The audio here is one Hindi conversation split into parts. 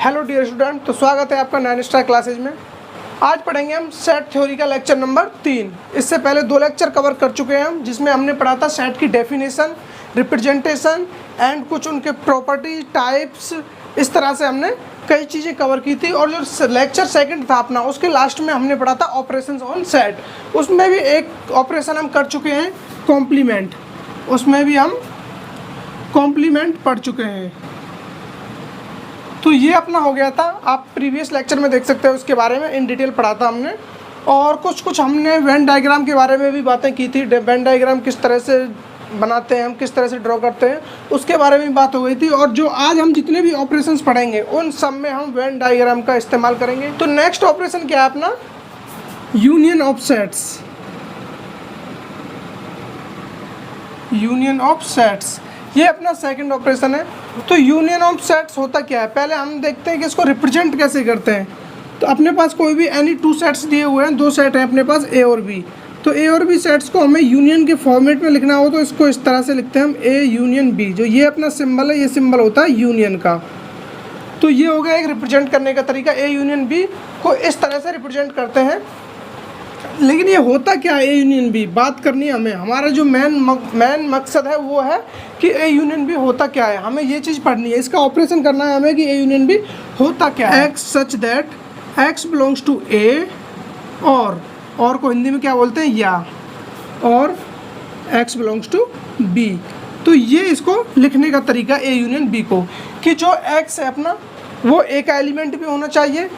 हेलो डियर स्टूडेंट, तो स्वागत है आपका 9 स्टार क्लासेज में। आज पढ़ेंगे हम सेट थ्योरी का लेक्चर नंबर 3। इससे पहले 2 लेक्चर कवर कर चुके हैं हम, जिसमें हमने पढ़ा था सेट की डेफिनेशन, रिप्रेजेंटेशन एंड कुछ उनके प्रॉपर्टी टाइप्स। इस तरह से हमने कई चीज़ें कवर की थी। और जो लेक्चर सेकंड था अपना, उसके लास्ट में हमने पढ़ा था ऑपरेशंस ऑन सेट। उसमें भी एक ऑपरेशन हम कर चुके हैं, कॉम्प्लीमेंट। उसमें भी हम कॉम्प्लीमेंट पढ़ चुके हैं। तो ये अपना हो गया था, आप प्रीवियस लेक्चर में देख सकते हो, उसके बारे में इन डिटेल पढ़ा था हमने। और कुछ हमने वेन डायग्राम के बारे में भी बातें की थी। वेन डायग्राम किस तरह से बनाते हैं, हम किस तरह से ड्रॉ करते हैं, उसके बारे में बात हो गई थी। और जो आज हम जितने भी ऑपरेशंस पढ़ेंगे उन सब में हम वेन डायग्राम का इस्तेमाल करेंगे। तो नेक्स्ट ऑपरेशन क्या है अपना, union of sets. Union of sets ये अपना सेकंड ऑपरेशन है। तो यूनियन ऑफ सेट्स होता क्या है, पहले हम देखते हैं कि इसको रिप्रेजेंट कैसे करते हैं। तो अपने पास कोई भी एनी 2 सेट्स दिए हुए हैं, 2 सेट हैं अपने पास ए और बी। तो ए और बी सेट्स को हमें यूनियन के फॉर्मेट में लिखना हो तो इसको इस तरह से लिखते हैं हम, ए यूनियन बी। जो ये अपना सिंबल है, ये सिंबल होता है यूनियन का। तो ये हो गया एक रिप्रेजेंट करने का तरीका। ए यूनियन बी को इस तरह से रिप्रेजेंट करते हैं। लेकिन ये होता क्या है ए यूनियन बी, बात करनी है हमें। हमारा जो मेन मकसद है वो है कि ए यूनियन बी होता क्या है, हमें ये चीज़ पढ़नी है। इसका ऑपरेशन करना है हमें कि ए यूनियन बी होता क्या है। X such that x belongs to A, और को हिंदी में क्या बोलते हैं, या, और एक्स बिलोंग्स टू बी। तो ये इसको लिखने का तरीका ए यूनियन बी को, कि जो एक्स है अपना वो ए का एलिमेंट भी होना चाहिए,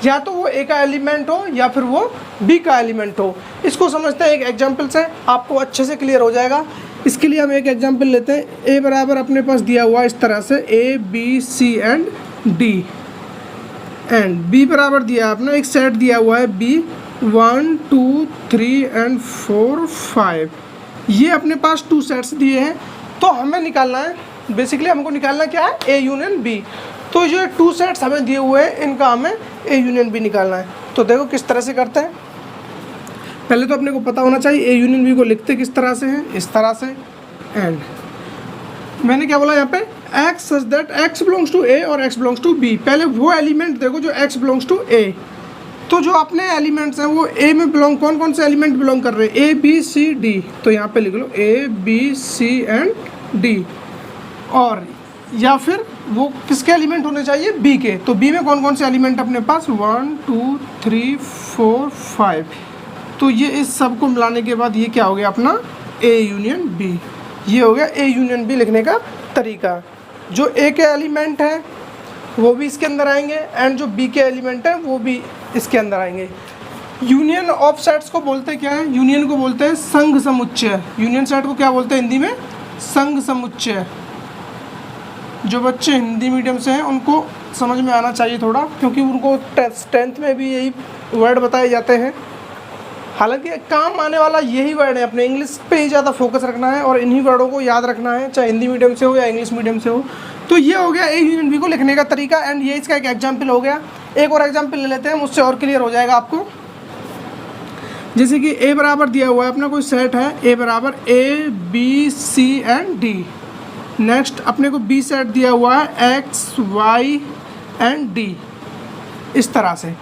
या तो वो ए का एलिमेंट हो या फिर वो बी का एलिमेंट हो। इसको समझते हैं एक एग्जाम्पल से, आपको अच्छे से क्लियर हो जाएगा। इसके लिए हम एक एग्जाम्पल लेते हैं। ए बराबर अपने पास दिया हुआ इस तरह से, A B C and D, and B बराबर दिया अपना एक सेट दिया हुआ है बी 1 2 3 एंड 4 5। ये अपने पास 2 सेट्स दिए हैं। तो हमें निकालना है, बेसिकली हमको निकालना क्या है, ए यूनियन बी। तो ये 2 सेट्स हमें दिए हुए हैं, इनका हमें ए यूनियन बी निकालना है। तो देखो किस तरह से करते हैं। पहले तो अपने को पता होना चाहिए ए यूनियन बी को लिखते किस तरह से हैं, इस तरह से। एंड मैंने क्या बोला यहाँ पे, x such that x belongs to A और एक्स बिलोंग्स टू बी। पहले वो एलिमेंट देखो जो एक्स बिलोंग्स टू ए। तो जो अपने एलिमेंट्स हैं वो ए में बिलोंग, कौन कौन से एलिमेंट बिलोंग कर रहे हैं, ए बी सी डी। तो यहाँ पे लिख लो A B C and D. और या फिर वो किसके एलिमेंट होने चाहिए, बी के। तो बी में कौन कौन से एलिमेंट अपने पास, 1 2 3 4 5। तो ये इस सब को मिलाने के बाद ये क्या हो गया अपना, ए यूनियन बी। ये हो गया ए यूनियन बी लिखने का तरीका। जो ए के एलिमेंट हैं वो भी इसके अंदर आएंगे, एंड जो बी के एलिमेंट हैं वो भी इसके अंदर आएंगे। यूनियन ऑफ सेट्स को बोलते क्या है, यूनियन को बोलते हैं संघ समुच्चय। यूनियन सेट को क्या बोलते हैं हिंदी में, संघ समुच्चय। जो बच्चे हिंदी मीडियम से हैं उनको समझ में आना चाहिए थोड़ा, क्योंकि उनको 10th में भी यही वर्ड बताए जाते हैं। हालांकि काम आने वाला यही वर्ड है, अपने इंग्लिश पे ही ज़्यादा फोकस रखना है और इन्हीं वर्डों को याद रखना है, चाहे हिंदी मीडियम से हो या इंग्लिश मीडियम से हो। तो ये हो गया ए यूनियन बी को लिखने का तरीका, एंड ये इसका एक एग्जाम्पल हो गया। एक और एग्जाम्पल ले लेते हैं, मुझसे और क्लियर हो जाएगा आपको। जैसे कि ए बराबर दिया हुआ है अपना कोई सेट है, ए बराबर A B C and D. Next अपने को बी सेट दिया हुआ है एक्स वाई एंड डी। इस तरह से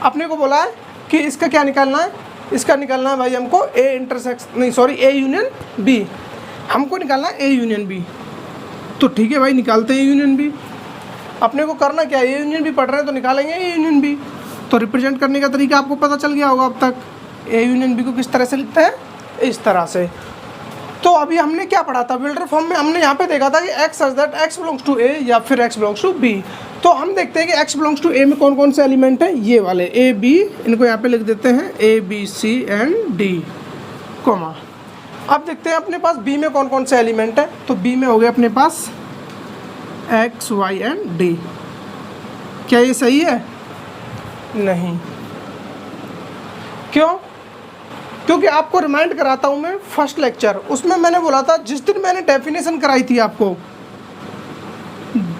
अपने को बोला है कि इसका क्या निकालना है, इसका निकालना है भाई हमको ए यूनियन बी। हमको निकालना है ए यूनियन बी। तो ठीक है भाई, निकालते हैं ए यूनियन बी। अपने को करना क्या है, ए यूनियन बी पढ़ रहे हैं तो निकालेंगे ए यूनियन बी। तो रिप्रेजेंट करने का तरीका आपको पता चल गया होगा अब तक। ए यूनियन बी को किस तरह से लिखते हैं, इस तरह से। तो अभी हमने क्या पढ़ा था, बिल्डर फॉर्म में हमने यहाँ पे देखा था कि x such that x belongs to A या फिर एक्स बिलोंग्स टू बी। तो हम देखते हैं कि एक्स बिलोंग्स टू ए में कौन कौन से एलिमेंट हैं, ये वाले ए बी, इनको यहाँ पे लिख देते हैं A B C and D, comma. अब देखते हैं अपने पास बी में कौन कौन से एलिमेंट हैं। तो बी में हो गए अपने पास एक्स वाई एंड डी। क्या ये सही है, नहीं। क्यों, क्योंकि आपको रिमाइंड कराता हूँ मैं फर्स्ट लेक्चर, उसमें मैंने बोला था, जिस दिन मैंने डेफिनेशन कराई थी आपको,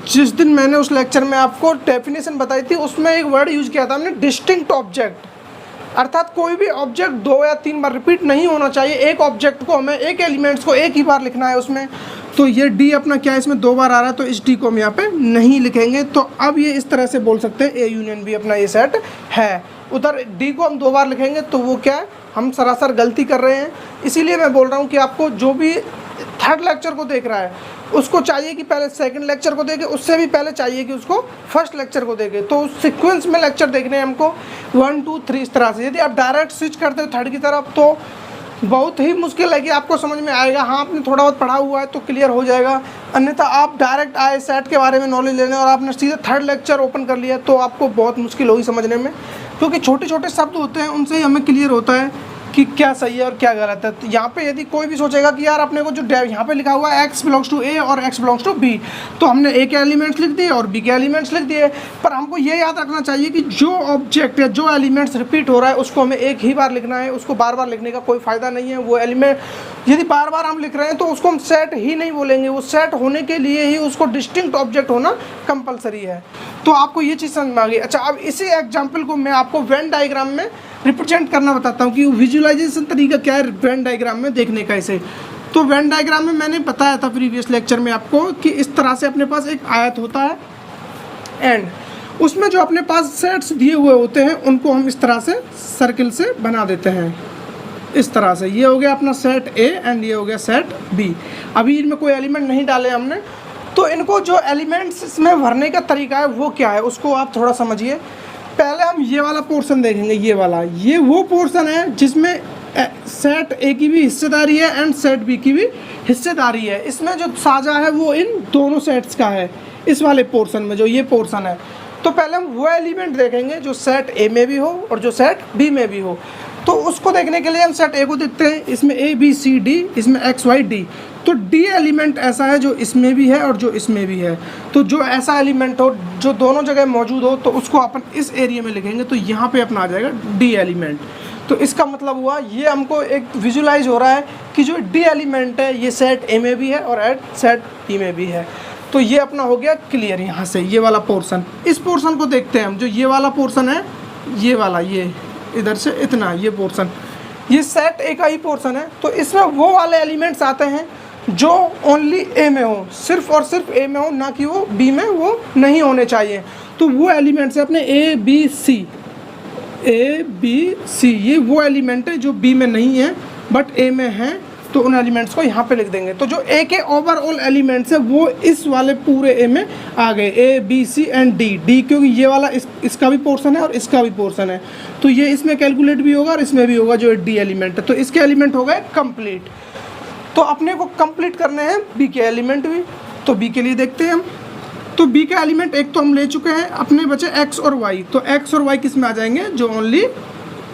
जिस दिन मैंने उस लेक्चर में आपको डेफिनेशन बताई थी, उसमें एक वर्ड यूज़ किया था हमने, डिस्टिंक्ट ऑब्जेक्ट। अर्थात कोई भी ऑब्जेक्ट 2 या 3 बार रिपीट नहीं होना चाहिए। एक ऑब्जेक्ट को हमें, एक एलिमेंट्स को एक ही बार लिखना है उसमें। तो ये डी अपना क्या है, इसमें 2 बार आ रहा है, तो इस डी को हम यहाँ पे नहीं लिखेंगे। तो अब ये इस तरह से बोल सकते हैं ए यूनियन बी अपना ये सेट है। उधर डी को हम 2 बार लिखेंगे तो वो क्या है, हम सरासर गलती कर रहे हैं। इसीलिए मैं बोल रहा हूँ कि आपको जो भी थर्ड लेक्चर को देख रहा है उसको चाहिए कि पहले सेकंड लेक्चर को देखे, उससे भी पहले चाहिए कि उसको फर्स्ट लेक्चर को देखे। तो उस सीक्वेंस में लेक्चर देखने हैं हमको 1 2 3 इस तरह से। यदि आप डायरेक्ट स्विच करते हो थर्ड की तरफ तो बहुत ही मुश्किल है कि आपको समझ में आएगा। हाँ, आपने थोड़ा बहुत पढ़ा हुआ है तो क्लियर हो जाएगा, अन्यथा आप डायरेक्ट आए सेट के बारे में नॉलेज लेने और आपने सीधे थर्ड लेक्चर ओपन कर लिया तो आपको बहुत मुश्किल होगी समझने में, क्योंकि छोटे छोटे शब्द होते हैं उनसे ही हमें क्लियर होता है कि क्या सही है और क्या गलत है। तो यहाँ पे यदि कोई भी सोचेगा कि यार अपने को जो यहाँ पे लिखा हुआ है x बिलोंग्स टू ए और x बिलोंग्स टू बी, तो हमने ए के एलिमेंट्स लिख दिए और बी के एलिमेंट्स लिख दिए। पर हमको ये याद रखना चाहिए कि जो ऑब्जेक्ट या जो एलिमेंट्स रिपीट हो रहा है उसको हमें एक ही बार लिखना है, उसको बार बार लिखने का कोई फ़ायदा नहीं है। वो एलिमेंट यदि बार बार हम लिख रहे हैं तो उसको हम सेट ही नहीं बोलेंगे, वो सेट होने के लिए ही उसको डिस्टिंक्ट ऑब्जेक्ट होना कंपलसरी है। तो आपको ये चीज़ समझ में आ गई। अच्छा, अब इसी एग्जाम्पल को मैं आपको वेन डायग्राम में रिप्रेजेंट करना बताता हूँ कि विजुअलाइजेशन तरीका क्या है वेन डायग्राम में देखने का इसे। तो वेन डायग्राम में मैंने बताया था प्रीवियस लेक्चर में आपको कि इस तरह से अपने पास एक आयत होता है एंड उसमें जो अपने पास सेट्स दिए हुए होते हैं उनको हम इस तरह से सर्किल से बना देते हैं इस तरह से। ये हो गया अपना सेट ए एंड ये हो गया सेट बी। अभी इनमें कोई एलिमेंट नहीं डाले हमने, तो इनको जो एलिमेंट्स इसमें भरने का तरीका है वो क्या है उसको आप थोड़ा समझिए। पहले हम ये वाला पोर्शन देखेंगे, ये वाला, ये वो पोर्शन है जिसमें सेट ए की भी हिस्सेदारी है एंड सेट बी की भी हिस्सेदारी है। इसमें जो साझा है वो इन दोनों सेट्स का है, इस वाले पोर्शन में जो ये पोर्शन है। तो पहले हम वो एलिमेंट देखेंगे जो सेट ए में भी हो और जो सेट बी में भी हो। तो उसको देखने के लिए हम सेट ए को देखते हैं, इसमें ए बी सी डी, इसमें एक्स वाई डी। तो डी एलिमेंट ऐसा है जो इसमें भी है और जो इसमें भी है। तो जो ऐसा एलिमेंट हो जो दोनों जगह मौजूद हो तो उसको अपन इस एरिया में लिखेंगे, तो यहाँ पे अपना आ जाएगा डी एलिमेंट। तो इसका मतलब हुआ ये हमको एक विजुलाइज हो रहा है कि जो डी एलिमेंट है ये सेट ए में भी है और सेट बी में भी है। तो ये अपना हो गया क्लियर यहाँ से ये वाला पोर्शन। इस पोर्शन को देखते हैं हम, जो ये वाला पोर्शन है, ये वाला, ये इधर से इतना, ये पोर्शन, ये सेट ए का ही पोर्शन है। तो इसमें वो वाले एलिमेंट्स आते हैं जो ओनली ए में हो, सिर्फ और सिर्फ ए में हो, ना कि वो बी में वो नहीं होने चाहिए। तो वो एलिमेंट्स है अपने ए बी सी, ए बी सी, ये वो एलिमेंट है जो बी में नहीं है बट ए में है। तो उन एलिमेंट्स को यहाँ पे लिख देंगे। तो जो ए के ओवरऑल एलिमेंट्स है वो इस वाले पूरे ए में आ गए, A B C and D. D क्योंकि ये वाला इसका भी पोर्शन है और इसका भी पोर्शन है, तो ये इसमें कैलकुलेट भी होगा और इसमें भी होगा जो डी एलिमेंट है। तो इसके एलिमेंट हो गए कंप्लीट। तो अपने को कंप्लीट करने हैं बी के एलिमेंट भी, तो बी के लिए देखते हैं हम। तो बी का एलिमेंट एक तो हम ले चुके हैं, अपने बचे एक्स और वाई। तो एक्स और वाई किस में आ जाएंगे, जो ओनली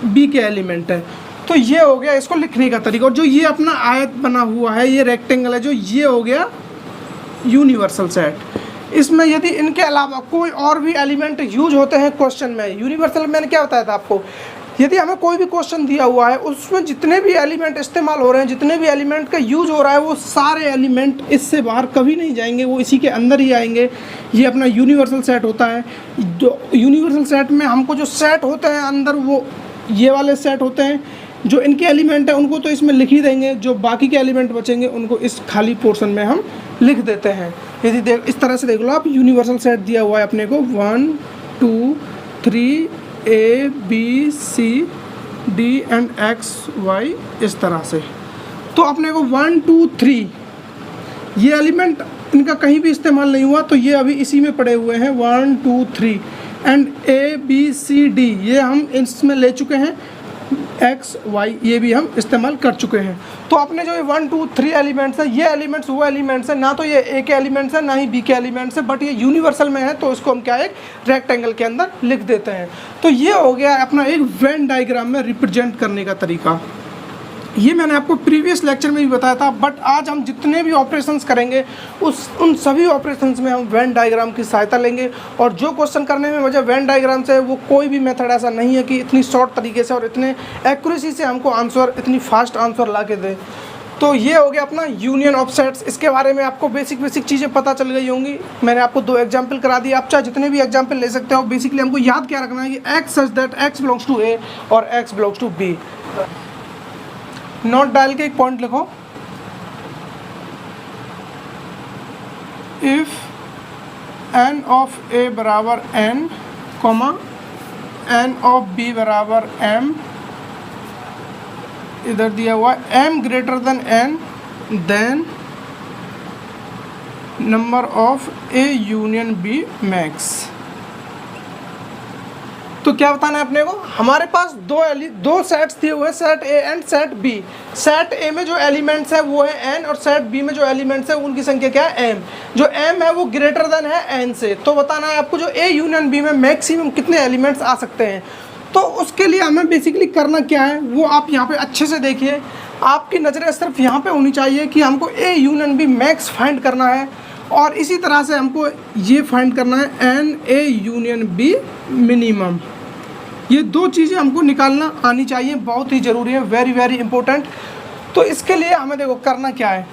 बी के एलिमेंट है। तो ये हो गया इसको लिखने का तरीका। और जो ये अपना आयत बना हुआ है, ये रेक्टेंगल है, जो ये हो गया यूनिवर्सल सेट। इसमें यदि इनके अलावा कोई और भी एलिमेंट यूज होते हैं क्वेश्चन में, यूनिवर्सल मैंने क्या बताया था आपको, यदि हमें कोई भी क्वेश्चन दिया हुआ है उसमें जितने भी एलिमेंट इस्तेमाल हो रहे हैं, जितने भी एलिमेंट का यूज हो रहा है, वो सारे एलिमेंट इससे बाहर कभी नहीं जाएंगे, वो इसी के अंदर ही आएंगे। ये अपना यूनिवर्सल सेट होता है। जो यूनिवर्सल सेट में हमको जो सेट होते हैं अंदर, वो ये वाले सेट होते हैं। जो इनके एलिमेंट है उनको तो इसमें लिख ही देंगे, जो बाकी के एलिमेंट बचेंगे उनको इस खाली पोर्शन में हम लिख देते हैं। यदि इस तरह से देख लो आप, यूनिवर्सल सेट दिया हुआ है अपने को 1 2 3 A B C D and X Y, इस तरह से। तो अपने को 1 2 3 ये एलिमेंट इनका कहीं भी इस्तेमाल नहीं हुआ, तो ये अभी इसी में पड़े हुए हैं 1 2 3 and A B C D ये हम इसमें ले चुके हैं, एक्स वाई ये भी हम इस्तेमाल कर चुके हैं। तो अपने जो ये 1 2 3 एलिमेंट्स हैं, ये एलिमेंट्स वो एलिमेंट्स हैं, ना तो ये ए के एलिमेंट्स हैं ना ही बी के एलिमेंट्स हैं, बट ये यूनिवर्सल में है तो इसको हम क्या एक रेक्टेंगल के अंदर लिख देते हैं। तो ये हो गया अपना एक वेन डायग्राम में रिप्रेजेंट करने का तरीका। ये मैंने आपको प्रीवियस लेक्चर में भी बताया था, बट आज हम जितने भी ऑपरेशंस करेंगे उन सभी ऑपरेशंस में हम वेन डायग्राम की सहायता लेंगे। और जो क्वेश्चन करने में वजह वेन डायग्राम से, वो कोई भी मेथड ऐसा नहीं है कि इतनी शॉर्ट तरीके से और इतने एक्यूरेसी से हमको आंसर, इतनी फास्ट आंसर ला के दे। तो ये हो गया अपना यूनियन ऑफ सेट्स। इसके बारे में आपको बेसिक चीज़ें पता चल गई होंगी। मैंने आपको 2 एग्जाम्पल करा दिए, आप चाहे जितने भी एग्जाम्पल ले सकते हो। बेसिकली हमको याद क्या रखना है कि x such that x belongs to A और x belongs to B. Note डाल के एक पॉइंट लिखो, इफ़ एन ऑफ ए बराबर N comma N of B बराबर एम, इधर दिया हुआ M greater than N, then number of A union B max. तो क्या बताना है अपने को, हमारे पास दो सेट्स दिए हुए हैं, set A and set B. Set A में जो एलिमेंट्स है वो है एन, और सेट बी में जो एलिमेंट्स है उनकी संख्या क्या है, एम। जो एम है वो ग्रेटर देन है एन से। तो बताना है आपको जो ए यूनियन बी में मैक्सिमम कितने एलिमेंट्स आ सकते हैं। तो उसके लिए हमें बेसिकली करना क्या है वो आप यहाँ पे अच्छे से देखिए। आपकी नज़रें सिर्फ यहाँ पे होनी चाहिए कि हमको A union B max find करना है, और इसी तरह से हमको ये फाइंड करना है N A union B minimum. ये दो चीज़ें हमको निकालना आनी चाहिए, बहुत ही ज़रूरी है, वेरी वेरी इंपॉर्टेंट। तो इसके लिए हमें देखो करना क्या है,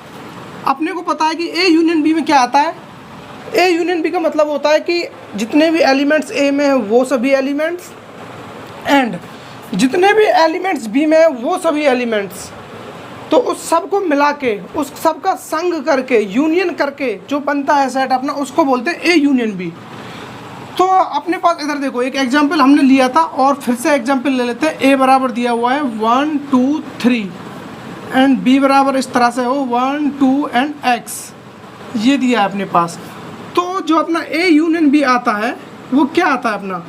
अपने को पता है कि ए यूनियन बी में क्या आता है। ए यूनियन बी का मतलब होता है कि जितने भी एलिमेंट्स ए में हैं वो सभी एलिमेंट्स, एंड जितने भी एलिमेंट्स बी में हैं वो सभी एलिमेंट्स। तो उस सब को मिला के, उस सब का संग करके, यूनियन करके जो बनता है सेट अपना, उसको बोलते हैं ए यूनियन बी। तो अपने पास इधर देखो एक एग्जांपल हमने लिया था, और फिर से एग्जांपल ले लेते हैं। ए बराबर दिया हुआ है 1 2 3, एंड बी बराबर इस तरह से हो 1 2 एंड एक्स, ये दिया है अपने पास। तो जो अपना ए यूनियन बी आता है वो क्या आता है, अपना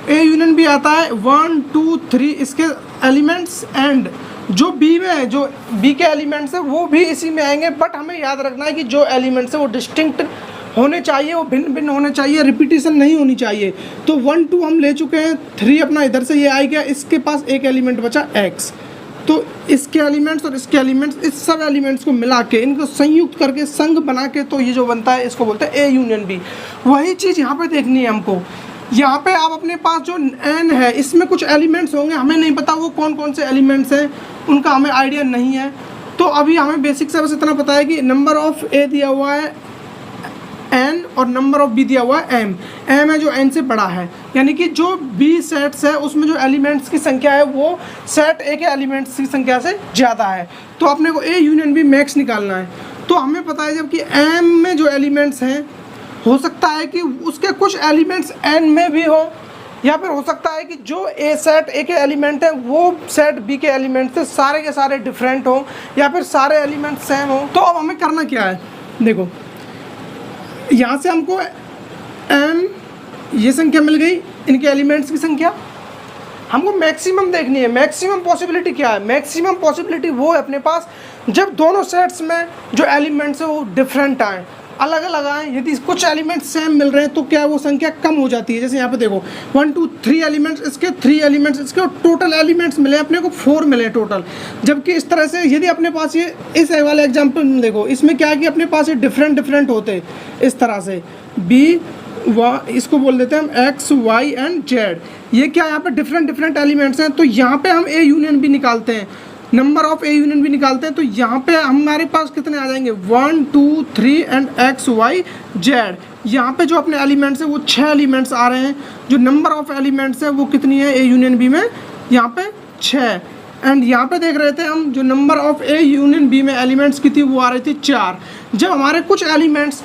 ए यूनियन बी आता है 1 2 3 इसके एलिमेंट्स, एंड जो बी में है, जो बी के एलिमेंट्स है वो भी इसी में आएंगे। बट हमें याद रखना है कि जो एलिमेंट्स है वो डिस्टिंक्ट होने चाहिए, वो भिन्न भिन्न होने चाहिए, रिपीटेशन नहीं होनी चाहिए। तो 1 2 हम ले चुके हैं, 3 अपना इधर से ये आ गया, इसके पास एक एलिमेंट बचा x। तो इसके एलिमेंट्स और इसके एलिमेंट्स, इस सब एलिमेंट्स को मिला के, इनको संयुक्त करके, संग बना के, तो ये जो बनता है इसको बोलते हैं ए यूनियन बी। वही चीज़ यहाँ पे देखनी है हमको। यहाँ पे आप अपने पास जो n है इसमें कुछ एलिमेंट्स होंगे, हमें नहीं पता वो कौन कौन से एलिमेंट्स हैं, उनका हमें आइडिया नहीं है। तो अभी हमें बेसिक से बस इतना पता है कि नंबर ऑफ ए दिया हुआ है n और नंबर ऑफ b दिया हुआ है m। m है जो n से बड़ा है, यानी कि जो b सेट्स है उसमें जो एलिमेंट्स की संख्या है वो सेट a के एलिमेंट्स की संख्या से ज़्यादा है। तो अपने को a यूनियन b मैक्स निकालना है। तो हमें पता है जबकि m में जो एलिमेंट्स हैं, हो सकता है कि उसके कुछ एलिमेंट्स n में भी हो, या फिर हो सकता है कि जो ए सेट ए के एलिमेंट है वो सेट बी के एलिमेंट से सारे के सारे डिफरेंट हो, या फिर सारे एलिमेंट सेम हो। तो अब हमें करना क्या है, देखो यहाँ से हमको m ये संख्या मिल गई, इनके एलिमेंट्स की संख्या। हमको मैक्सिमम देखनी है। मैक्सिमम पॉसिबिलिटी क्या है, मैक्सिमम पॉसिबिलिटी वो है अपने पास जब दोनों सेट्स में जो एलिमेंट्स है वो डिफरेंट आए, अलग अलग आए। यदि कुछ एलिमेंट्स सेम मिल रहे हैं तो क्या है, वो संख्या कम हो जाती है। जैसे यहाँ पे देखो 1 2 3 एलिमेंट्स इसके, 3 एलिमेंट्स इसके, और टोटल एलिमेंट्स मिले अपने को 4 मिले टोटल। जबकि इस तरह से यदि अपने पास ये इस वाले एग्जाम्पल में देखो, इसमें क्या है कि अपने पास ये डिफरेंट होते इस तरह से बी इसको बोल देते हैं हम एक्स वाई एंड जेड। ये क्या यहाँ पे डिफरेंट एलिमेंट्स हैं। तो यहाँ पे हम ए यूनियन भी निकालते हैं, नंबर ऑफ ए यूनियन भी निकालते हैं। तो यहाँ पे हमारे पास कितने आ जाएंगे, 1 2 3 एंड एक्स वाई जेड। यहाँ पे जो अपने एलिमेंट्स हैं वो 6 एलिमेंट्स आ रहे हैं। जो नंबर ऑफ एलिमेंट्स है वो कितनी है ए यूनियन बी में, यहाँ पे 6। एंड यहाँ पे देख रहे थे हम जो number of A union B में एलिमेंट्स की थी वो आ रही थी 4। जब हमारे कुछ एलिमेंट्स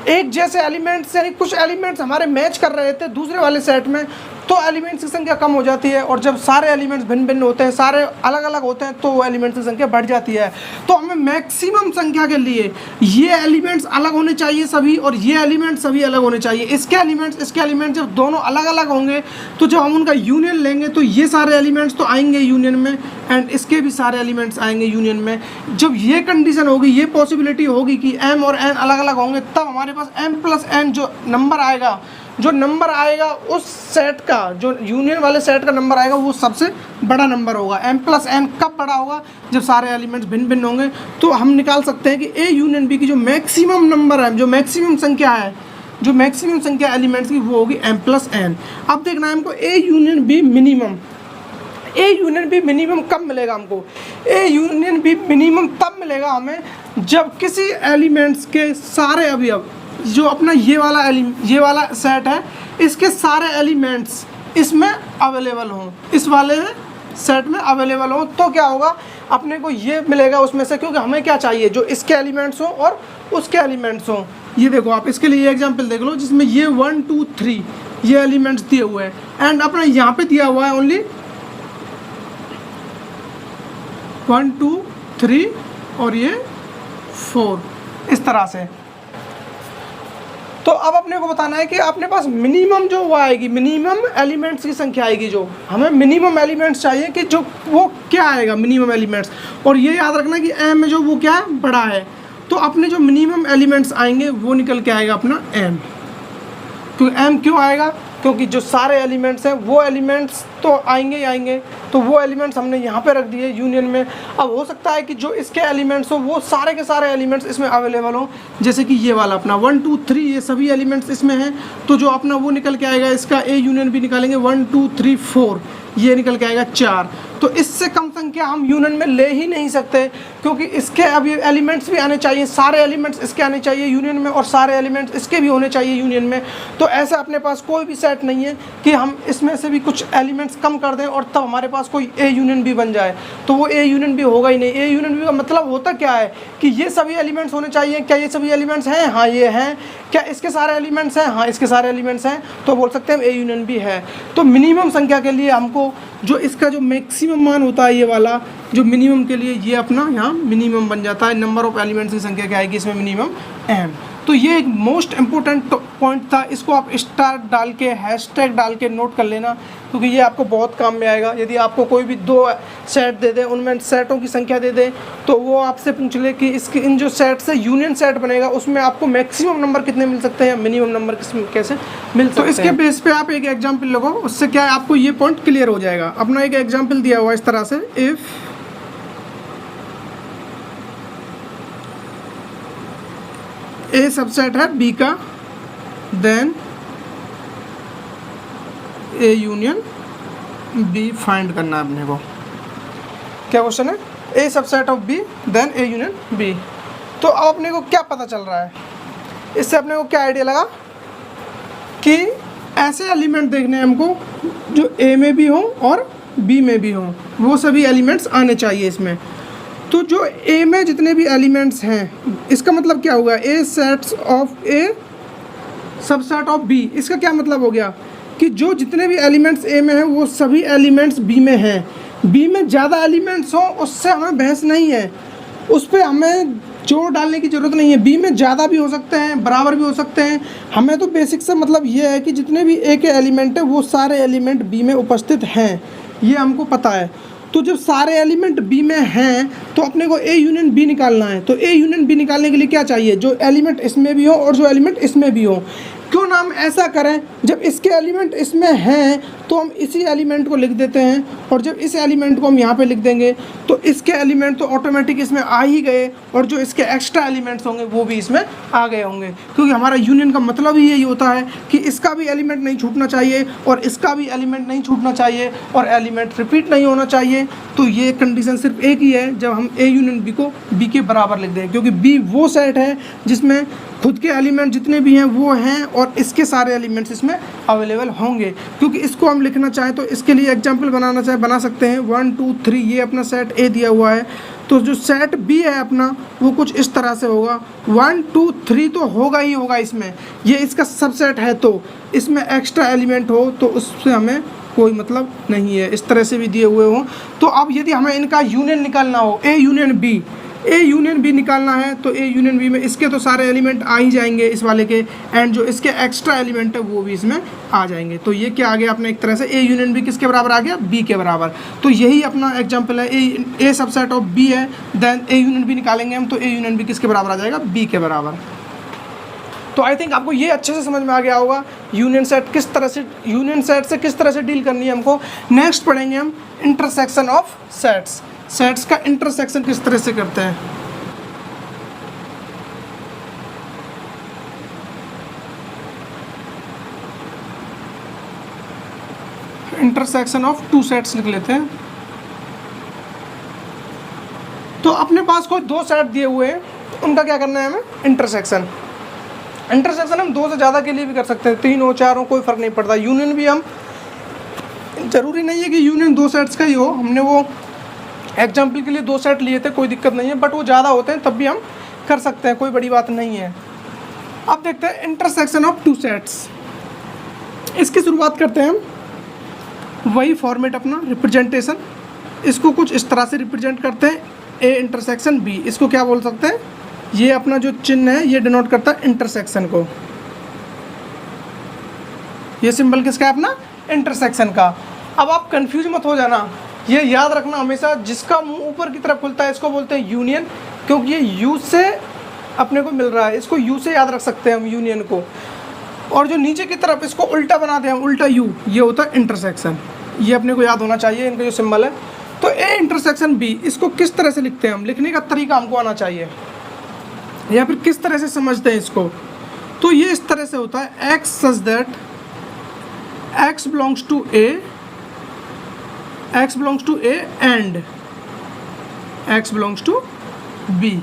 एक जैसे एलिमेंट्स, यानी कुछ एलिमेंट्स हमारे मैच कर रहे थे दूसरे वाले सेट में, तो एलिमेंट्स की संख्या कम हो जाती है। और जब सारे एलिमेंट्स भिन्न भिन्न होते हैं, सारे अलग अलग होते हैं, तो वो एलिमेंट्स की संख्या बढ़ जाती है। तो हमें मैक्सिमम संख्या के लिए ये एलिमेंट्स अलग होने चाहिए सभी, और ये एलिमेंट्स सभी अलग होने चाहिए। इसके एलिमेंट्स जब दोनों अलग अलग होंगे तो जब हम उनका यूनियन लेंगे तो ये सारे एलिमेंट्स तो आएंगे यूनियन में, एंड इसके भी सारे एलिमेंट्स आएंगे यूनियन में। जब ये कंडीशन होगी, ये पॉसिबिलिटी होगी कि m और n अलग अलग होंगे, तब हमारे पास m प्लस n जो नंबर आएगा उस सेट का, जो यूनियन वाले सेट का नंबर आएगा वो सबसे बड़ा नंबर होगा। m प्लस n कब बड़ा होगा, जब सारे एलिमेंट्स भिन्न भिन्न होंगे। तो हम निकाल सकते हैं कि ए यूनियन बी की जो मैक्सिमम नंबर है, जो मैक्सिमम संख्या है, जो मैक्सिमम संख्या एलिमेंट्स की वो होगी m प्लस n। अब देखना है हमको A union B minimum. A union B minimum कब मिलेगा हमको, ए यूनियन बी मिनिमम तब मिलेगा हमें जब किसी एलिमेंट्स के सारे अवयव, जो अपना ये वाला सेट है, इसके सारे एलिमेंट्स इसमें अवेलेबल हों, इस वाले सेट में अवेलेबल हो। तो क्या होगा, अपने को ये मिलेगा उसमें से, क्योंकि हमें क्या चाहिए, जो इसके एलिमेंट्स हों और उसके एलिमेंट्स हों। ये देखो आप इसके लिए ये एग्जांपल देख लो जिसमें ये 1 2 3 ये एलिमेंट्स दिए हुए हैं एंड अपना यहाँ पे दिया हुआ है ओनली 1 2 3 और ये 4, इस तरह से। तो अब अपने को बताना है कि अपने पास मिनिमम जो वो आएगी, मिनिमम एलिमेंट्स की संख्या आएगी, जो हमें मिनिमम एलिमेंट्स चाहिए कि जो वो क्या आएगा मिनिमम एलिमेंट्स। और ये याद रखना कि m में जो वो क्या है, बड़ा है, तो अपने जो मिनिमम एलिमेंट्स आएंगे वो निकल के आएगा अपना m। तो m क्यों आएगा, क्योंकि जो सारे एलिमेंट्स हैं वो एलिमेंट्स तो आएंगे ही आएंगे, तो वो एलिमेंट्स हमने यहाँ पे रख दिए यूनियन में। अब हो सकता है कि जो इसके एलिमेंट्स हो वो सारे के सारे एलिमेंट्स इसमें अवेलेबल हो, जैसे कि ये वाला अपना 1 2 3 ये सभी एलिमेंट्स इसमें हैं, तो जो अपना वो निकल के आएगा, इसका ए यूनियन भी निकालेंगे 1 2 3 4, ये निकल के आएगा 4। तो इससे कम संख्या हम यूनियन में ले ही नहीं सकते, क्योंकि इसके अब ये एलिमेंट्स भी आने चाहिए, सारे एलिमेंट्स इसके आने चाहिए यूनियन में और सारे एलिमेंट्स इसके भी होने चाहिए यूनियन में। तो ऐसा अपने पास कोई भी सेट नहीं है कि हम इसमें से भी कुछ एलिमेंट्स कम कर दें और तब हमारे पास कोई ए यूनियन भी बन जाए, तो वो ए यूनियन भी होगा ही नहीं। ए यूनियन भी का मतलब होता क्या है कि ये सभी एलिमेंट्स होने चाहिए। क्या ये सभी एलिमेंट्स हैं? हाँ ये हैं। क्या इसके सारे एलिमेंट्स हैं? हाँ इसके सारे एलिमेंट्स हैं, तो बोल सकते हैं ए यूनियन भी है। तो मिनिमम संख्या के लिए हमको जो इसका जो मैक्सिमम मान होता है, ये वाला जो मिनिमम के लिए, ये अपना यहाँ मिनिमम बन जाता है। नंबर ऑफ एलिमेंट्स की संख्या क्या आएगी इसमें, मिनिमम m। तो ये एक मोस्ट इम्पोर्टेंट पॉइंट था, इसको आप स्टार डाल के हैशटैग डाल के नोट कर लेना, क्योंकि ये आपको बहुत काम में आएगा। यदि आपको कोई भी 2 सेट दे दे, उनमें सेटों की संख्या दे दे, तो वो आपसे पूछ ले कि इसके इन जो सेट से यूनियन सेट बनेगा उसमें आपको मैक्सिमम नंबर कितने मिल सकते हैं या मिनिमम नंबर कैसे मिल सकते हैं। तो इसके बेस पे आप एक एग्जाम्पल लगाओ, उससे क्या है आपको ये पॉइंट क्लियर हो जाएगा। अपना एक एग्जाम्पल दिया हुआ इस तरह से, इफ़ ए सबसेट है बी का, then A union B find करना है अपने को। क्या क्वेश्चन है? A subset of B then A union B. तो अब अपने को क्या पता चल रहा है, इससे अपने को क्या आइडिया लगा कि ऐसे एलिमेंट देखने हैं हमको जो ए में भी हो और बी में भी हो, वो सभी एलिमेंट्स आने चाहिए इसमें। तो जो ए में जितने भी एलिमेंट्स हैं, इसका मतलब क्या होगा, A sets of A subset of B. इसका क्या मतलब हो गया कि जो जितने भी एलिमेंट्स ए में हैं वो सभी एलिमेंट्स बी में हैं। बी में ज़्यादा एलिमेंट्स हों उससे हमें बहस नहीं है, उस पर हमें जोर डालने की ज़रूरत नहीं है। बी में ज़्यादा भी हो सकते हैं, बराबर भी हो सकते हैं। हमें तो बेसिक से मतलब ये है कि जितने भी ए के एलिमेंट हैं वो सारे एलिमेंट बी में उपस्थित हैं, ये हमको पता है। तो जब सारे एलिमेंट बी में हैं तो अपने को ए यूनियन बी निकालना है। तो ए यूनियन बी निकालने के लिए क्या चाहिए, जो एलिमेंट इसमें भी हो और जो एलिमेंट इसमें भी हो। क्यों ना हम ऐसा करें, जब इसके एलिमेंट इसमें हैं तो हम इसी एलिमेंट को लिख देते हैं, और जब इस एलिमेंट को हम यहाँ पे लिख देंगे तो इसके एलिमेंट तो ऑटोमेटिक इसमें आ ही गए, और जो इसके एक्स्ट्रा एलिमेंट्स होंगे वो भी इसमें आ गए होंगे। क्योंकि हमारा यूनियन का मतलब ही यही होता है कि इसका भी एलिमेंट नहीं छूटना चाहिए और इसका भी एलिमेंट नहीं छूटना चाहिए और एलिमेंट रिपीट नहीं होना चाहिए। तो ये कंडीशन सिर्फ एक ही है, जब हम ए यूनियन बी को बी के बराबर लिख दें, क्योंकि बी वो सेट है जिसमें खुद के एलिमेंट जितने भी हैं वो हैं और इसके सारे एलिमेंट्स इसमें अवेलेबल होंगे। क्योंकि इसको हम लिखना चाहें तो इसके लिए एग्जांपल बनाना चाहे बना सकते हैं। 1 2 3 ये अपना सेट ए दिया हुआ है, तो जो सेट बी है अपना वो कुछ इस तरह से होगा। 1 2 3 तो होगा ही होगा इसमें, ये इसका सबसेट है, तो इसमें एक्स्ट्रा एलिमेंट हो तो उससे हमें कोई मतलब नहीं है, इस तरह से भी दिए हुए हों। तो अब यदि हमें इनका यूनियन निकालना हो, A union B, A union B निकालना है, तो ए यूनियन बी में इसके तो सारे एलिमेंट आ ही जाएंगे इस वाले के, एंड जो इसके एक्स्ट्रा एलिमेंट है वो भी इसमें आ जाएंगे। तो ये क्या आ गया अपने एक तरह से ए यूनियन बी किसके बराबर आ गया, बी के बराबर। तो यही अपना एग्जांपल है, ए सबसेट ऑफ बी है, देन ए यूनियन बी निकालेंगे हम, तो ए यूनियन बी किसके बराबर आ जाएगा, बी के बराबर। तो आई थिंक आपको ये अच्छे से समझ में आ गया होगा यूनियन सेट किस तरह से, यूनियन सेट से किस तरह से डील करनी है हमको। नेक्स्ट पढ़ेंगे हम इंटरसेक्शन ऑफ सेट्स, सेट्स का इंटरसेक्शन किस तरह से करते हैं। इंटरसेक्शन ऑफ 2 सेट्स लिख लेते हैं। तो अपने पास कोई 2 सेट दिए हुए हैं, उनका क्या करना है हमें, इंटरसेक्शन। इंटरसेक्शन हम 2 से ज़्यादा के लिए भी कर सकते हैं, 3 हो 4 हो कोई फ़र्क नहीं पड़ता। यूनियन भी हम, ज़रूरी नहीं है कि यूनियन 2 सेट्स का ही हो, हमने वो एग्जाम्पल के लिए 2 सेट लिए थे, कोई दिक्कत नहीं है, बट वो ज़्यादा होते हैं तब भी हम कर सकते हैं, कोई बड़ी बात नहीं है। अब देखते हैं इंटरसेक्शन ऑफ 2 सेट्स। इसकी शुरुआत करते हैं हम वही फॉर्मेट अपना रिप्रेजेंटेशन, इसको कुछ इस तरह से रिप्रेजेंट करते हैं, ए इंटरसेक्शन बी। इसको क्या बोल सकते हैं, ये अपना जो चिन्ह है ये डिनोट करता है इंटरसेक्शन को। ये सिंबल किसका है, अपना इंटरसेक्शन का। अब आप कंफ्यूज मत हो जाना, ये याद रखना हमेशा, जिसका मुंह ऊपर की तरफ खुलता है इसको बोलते हैं यूनियन, क्योंकि ये यू से अपने को मिल रहा है, इसको यू से याद रख सकते हैं हम यूनियन को। और जो नीचे की तरफ इसको उल्टा बना दें हम, उल्टा यू, ये होता है इंटरसेक्शन। ये अपने को याद होना चाहिए इनका जो सिंबल है। तो ए इंटरसेक्शन बी, इसको किस तरह से लिखते हैं हम, लिखने का तरीका हमको आना चाहिए, या फिर किस तरह से समझते हैं इसको। तो ये इस तरह से होता है, x such that x belongs to A, X belongs to A and X belongs to B.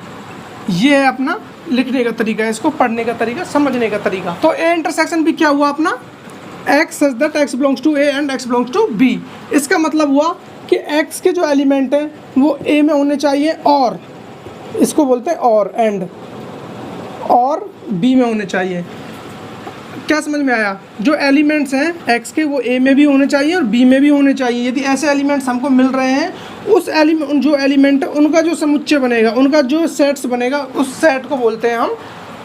ये है अपना लिखने का तरीका, इसको पढ़ने का तरीका, समझने का तरीका। तो ए इंटरसेक्शन बी क्या हुआ अपना, X such that x belongs to A and X belongs to B. इसका मतलब हुआ कि एक्स के जो एलिमेंट हैं वो ए में होने चाहिए, और इसको बोलते हैं और एंड, और बी में होने चाहिए। क्या समझ में आया, जो एलिमेंट्स हैं एक्स के वो ए में भी होने चाहिए और बी में भी होने चाहिए। यदि ऐसे एलिमेंट्स हमको मिल रहे हैं, उस एलिमेंट जो एलिमेंट है उनका जो समुच्चय बनेगा, उनका जो सेट्स बनेगा, उस सेट को बोलते हैं हम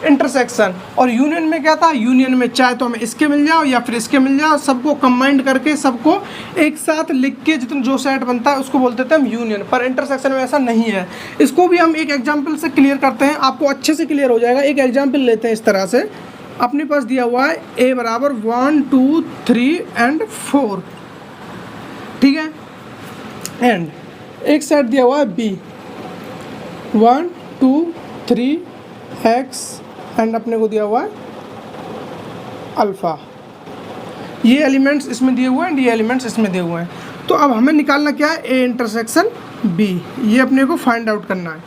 इंटरसेक्शन। और यूनियन में क्या था, यूनियन में चाहे तो हमें इसके मिल जाओ या फिर इसके मिल जाओ, सबको कंबाइंड करके सबको एक साथ लिख के जितना जो सेट बनता है उसको बोलते थे हम यूनियन। पर इंटरसेक्शन में ऐसा नहीं है। इसको भी हम एक एग्जाम्पल से क्लियर करते हैं, आपको अच्छे से क्लियर हो जाएगा। एक एग्जाम्पल लेते हैं इस तरह से, अपने पास दिया हुआ है a बराबर 1 2 3 एंड 4, ठीक है, एंड एक सेट दिया हुआ है b 1 2 3 x एंड अपने को दिया हुआ है अल्फ़ा। ये एलिमेंट्स इसमें दिए हुए हैं एंड ये एलिमेंट्स इसमें दिए हुए हैं। तो अब हमें निकालना क्या है, a इंटरसेक्शन b, ये अपने को फाइंड आउट करना है।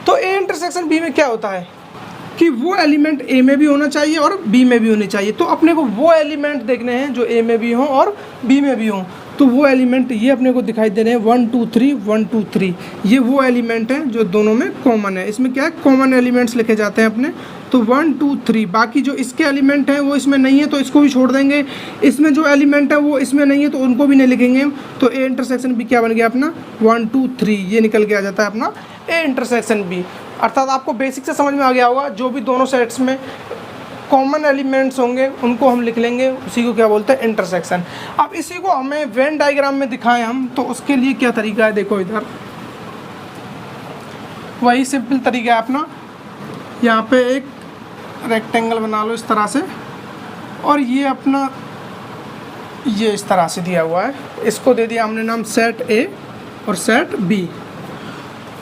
तो a इंटरसेक्शन b में क्या होता है कि वो एलिमेंट ए में भी होना चाहिए और बी में भी होने चाहिए। तो अपने को वो एलिमेंट देखने हैं जो ए में भी हों और बी में भी हों। तो वो एलिमेंट ये अपने को दिखाई दे रहे हैं 1 2 3 1 2 3, ये वो एलिमेंट हैं जो दोनों में कॉमन है। इसमें क्या है, कॉमन एलिमेंट्स लिखे जाते हैं अपने। तो 1 2 3, बाकी जो इसके एलिमेंट हैं वो इसमें नहीं है तो इसको भी छोड़ देंगे। इसमें जो एलिमेंट है वो इसमें नहीं है तो उनको भी नहीं लिखेंगे। तो ए इंटरसेक्शन बी क्या बन गया अपना 1 2 3, ये निकल के आ जाता है अपना ए इंटरसेक्शन बी। अर्थात आपको बेसिक से समझ में आ गया होगा, जो भी दोनों सेट्स में कॉमन एलिमेंट्स होंगे उनको हम लिख लेंगे, उसी को क्या बोलते हैं इंटरसेक्शन। अब इसी को हमें वेन डायग्राम में दिखाएं हम, तो उसके लिए क्या तरीका है, देखो इधर वही सिंपल तरीका है अपना। यहाँ पे एक रेक्टेंगल बना लो इस तरह से, और ये अपना ये इस तरह से दिया हुआ है, इसको दे दिया हमने नाम सेट ए और सेट बी।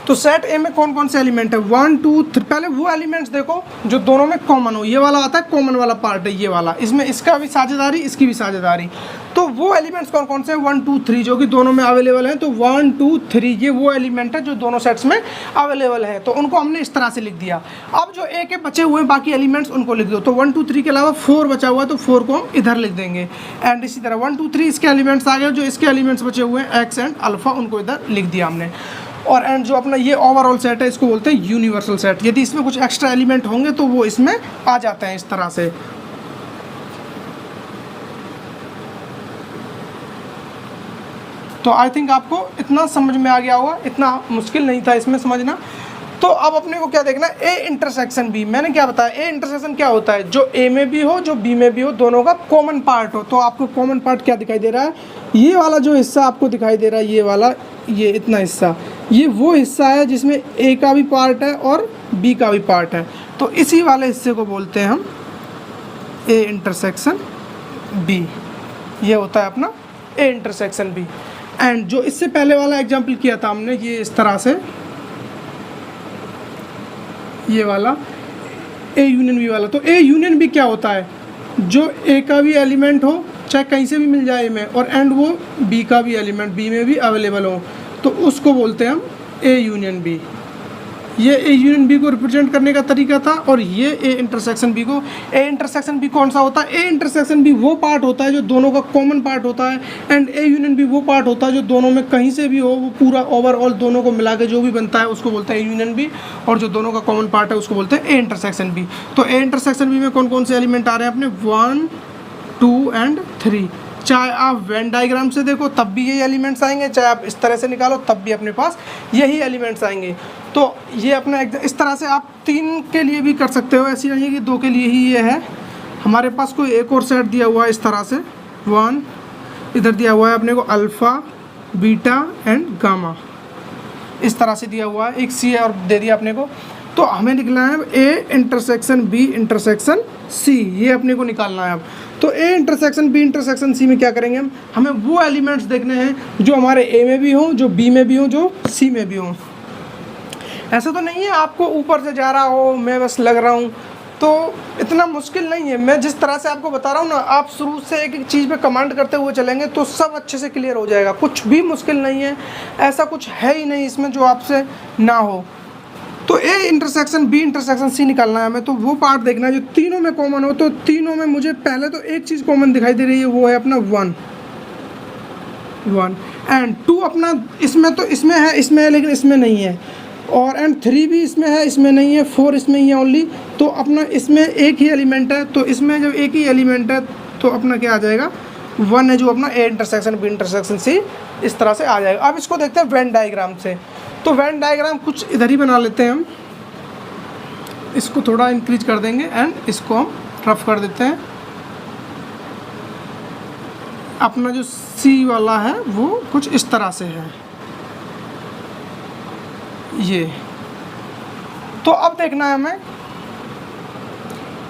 तो सेट ए में कौन कौन से एलिमेंट है, 1 2 3, पहले वो एलिमेंट्स देखो जो दोनों में कॉमन हो। ये वाला आता है कॉमन वाला पार्ट है, ये वाला, इसमें इसका भी साझेदारी इसकी भी साझेदारी। तो वो एलिमेंट्स कौन कौन से हैं, 1 2 3, जो कि दोनों में अवेलेबल हैं। तो 1 2 3 ये वो एलिमेंट है जो दोनों सेट्स में अवेलेबल है। तो उनको हमने इस तरह से लिख दिया। अब जो ए के बचे हुए बाकी एलिमेंट्स उनको लिख दो। तो 1 2 3 के अलावा 4 बचा हुआ है, तो 4 को हम इधर लिख देंगे। एंड इसी तरह 1 2 3 इसके एलिमेंट्स आ गए, जो इसके एलिमेंट्स बचे हुए हैं एक्स एंड अल्फ़ा, उनको इधर लिख दिया हमने। और एंड जो अपना ये ओवरऑल सेट है इसको बोलते हैं यूनिवर्सल सेट। यदि इसमें कुछ एक्स्ट्रा एलिमेंट होंगे तो वो इसमें आ जाते हैं इस तरह से। तो आई थिंक आपको इतना समझ में आ गया होगा, इतना मुश्किल नहीं था इसमें समझना। तो अब अपने को क्या देखना, ए इंटरसेक्शन बी। मैंने क्या बताया, ए इंटरसेक्शन क्या होता है, जो ए में भी हो जो बी में भी हो, दोनों का कॉमन पार्ट हो। तो आपको कॉमन पार्ट क्या दिखाई दे रहा है, ये वाला जो हिस्सा आपको दिखाई दे रहा है, ये वाला, ये इतना हिस्सा, ये वो हिस्सा है जिसमें ए का भी पार्ट है और बी का भी पार्ट है। तो इसी वाले हिस्से को बोलते हैं हम ए इंटरसेक्शन बी। ये होता है अपना ए इंटरसेक्शन बी। एंड जो इससे पहले वाला एग्जाम्पल किया था हमने, ये इस तरह से, ये वाला ए यूनियन बी वाला। तो ए यूनियन बी क्या होता है, जो ए का भी एलिमेंट हो, चाहे कहीं से भी मिल जाए ए में, और एंड वो बी का भी एलिमेंट बी में भी अवेलेबल हो, तो उसको बोलते हैं हम ए यूनियन बी। ये ए यूनियन बी को रिप्रेजेंट करने का तरीका था, और ये ए इंटरसेक्शन बी को। ए इंटरसेक्शन बी कौन सा होता है? ए इंटरसेक्शन बी वो पार्ट होता है जो दोनों का कॉमन पार्ट होता है, एंड ए यूनियन बी वो पार्ट होता है जो दोनों में कहीं से भी हो, वो पूरा ओवरऑल दोनों को मिला के जो भी बनता है उसको बोलते हैं ए यूनियन बी, और जो दोनों का कॉमन पार्ट है उसको बोलते हैं ए इंटरसेक्शन बी। तो ए इंटरसेक्शन बी में कौन कौन से एलिमेंट आ रहे हैं अपने? 1, 2 एंड 3। चाहे आप वेन डायग्राम से देखो तब भी यही एलिमेंट्स आएंगे, चाहे आप इस तरह से निकालो तब भी अपने पास यही एलिमेंट्स आएंगे। तो ये अपना इस तरह से आप 3 के लिए भी कर सकते हो, ऐसी नहीं है कि 2 के लिए ही ये है। हमारे पास कोई एक और सेट दिया हुआ है इस तरह से, 1 इधर दिया हुआ है अपने को अल्फ़ा, बीटा एंड गामा, इस तरह से दिया हुआ है। एक सी और दे दिया अपने को। तो हमें निकलना है A intersection B intersection C, ये अपने को निकालना है अब। तो A intersection B intersection C में क्या करेंगे हम? हमें वो एलिमेंट्स देखने हैं जो हमारे ए में भी हों, जो बी में भी हों, जो सी में भी हों। ऐसा तो नहीं है आपको ऊपर से जा रहा हो, मैं बस लग रहा हूँ, तो इतना मुश्किल नहीं है। मैं जिस तरह से आपको बता रहा हूँ ना, आप शुरू से एक एक चीज़ पे कमांड करते हुए चलेंगे तो सब अच्छे से क्लियर हो जाएगा। कुछ भी मुश्किल नहीं है, ऐसा कुछ है ही नहीं इसमें जो आपसे ना हो। तो A intersection B intersection C निकालना है हमें, तो वो पार्ट देखना है जो तीनों में कॉमन हो। तो तीनों में मुझे पहले तो एक चीज़ कॉमन दिखाई दे रही है, वो है अपना 1 एंड 2 अपना इसमें तो इसमें है लेकिन इसमें नहीं है, और एंड 3 भी इसमें है, इसमें नहीं है, 4 इसमें ही है ओनली। तो अपना इसमें एक ही एलिमेंट है, तो इसमें जब एक ही एलिमेंट है तो अपना क्या आ जाएगा? 1 है जो अपना A intersection B intersection C, इस तरह से आ जाएगा। अब इसको देखते हैं वेन डायग्राम से। तो वेन डायग्राम कुछ इधर ही बना लेते हैं हम, इसको थोड़ा इंक्रीज कर देंगे एंड इसको हम रफ कर देते हैं। अपना जो सी वाला है वो कुछ इस तरह से है ये। तो अब देखना है हमें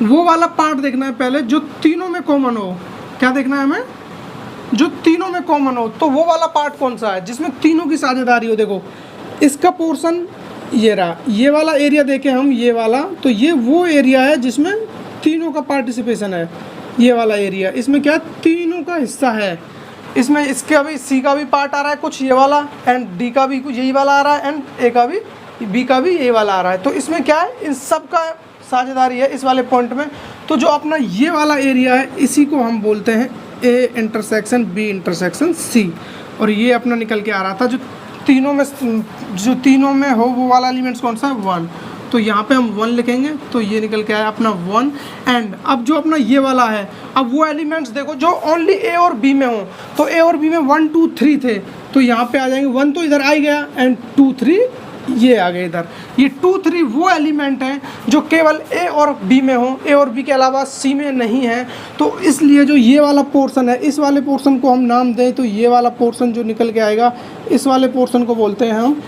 वो वाला पार्ट देखना है पहले जो तीनों में कॉमन हो। क्या देखना है हमें? जो तीनों में कॉमन हो। तो वो वाला पार्ट कौन सा है जिसमें तीनों की साझेदारी हो? देखो इसका पोर्शन ये रहा, ये वाला एरिया देखें हम, ये वाला, तो ये वो एरिया है जिसमें तीनों का पार्टिसिपेशन है। ये वाला एरिया, इसमें क्या तीनों का हिस्सा है। इसमें इसका भी सी का भी पार्ट आ रहा है कुछ ये वाला, एंड डी का भी कुछ यही वाला आ रहा है, एंड ए का भी, बी का भी ये वाला आ रहा है। तो इसमें क्या है? इन सब का साझेदारी है इस वाले पॉइंट में। तो जो अपना ये वाला एरिया है इसी को हम बोलते हैं A intersection B intersection C. और ये अपना निकल के आ रहा था जो तीनों में हो वो वाला एलिमेंट्स कौन सा है? 1। तो यहाँ पे हम 1 लिखेंगे, तो ये निकल के आया अपना 1। एंड अब जो अपना ये वाला है, अब वो एलिमेंट्स देखो जो ओनली ए और बी में हो। तो ए और बी में 1 2 3 थे, तो यहाँ पे आ जाएंगे 1 तो इधर आ ही गया, एंड 2 3 ये आ गए इधर। ये 2 3 वो एलिमेंट हैं जो केवल ए और बी में हो, ए और बी के अलावा सी में नहीं है। तो इसलिए जो ये वाला पोर्शन है, इस वाले पोर्शन को हम नाम दें तो ये वाला पोर्शन जो निकल के आएगा, इस वाले पोर्शन को बोलते हैं हम